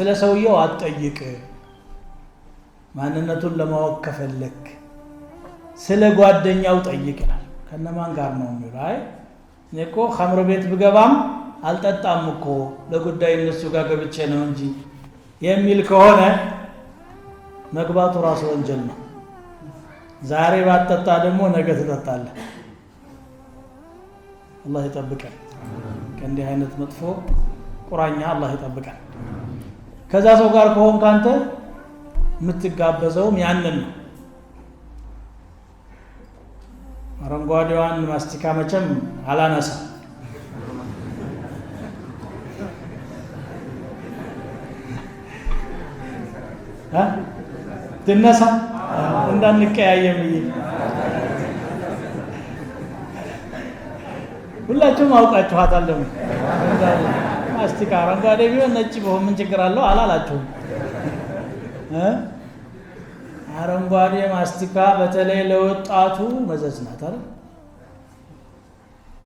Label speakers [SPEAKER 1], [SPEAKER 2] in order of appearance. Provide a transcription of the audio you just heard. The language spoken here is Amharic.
[SPEAKER 1] ስለ ሰውየው አትጠይቅ። ማንነቱን ለማወቅ ከፈለክ ስለ ጓደኛው ጠይቅ ይላል። ከነማን ጋር ነው የሚለው? አይ እኔ እኮ ኸምር ቤት ብገባም አልጠጣም እኮ ለጉዳይ እነሱ ጋር ገብቼ ነው እንጂ የሚል ከሆነ መግባቱ ራሱ ወንጀል ነው። ዛሬ ባትጠጣ ደግሞ ነገ ትጠጣለህ። አላህ ይጠብቀን ከእንዲህ አይነት መጥፎ ቁራኛ አላህ ይጠብቀን። ከዛ ሰው ጋር ከሆንክ አንተ የምትጋበዘውም ያንን ነው። አረንጓዴዋን ማስቲካ መቼም አላነሳ ትነሳ እንዳንቀያየም ብዬ ሁላችሁም አውቃችኋታል። ደግሞ ማስቲካ አረንጓዴ ቢሆን ነጭ ቢሆን ምን ችግር አለው አላላችሁም? አረንጓዴ ማስቲካ በተለይ ለወጣቱ መዘዝ ናት አይደል?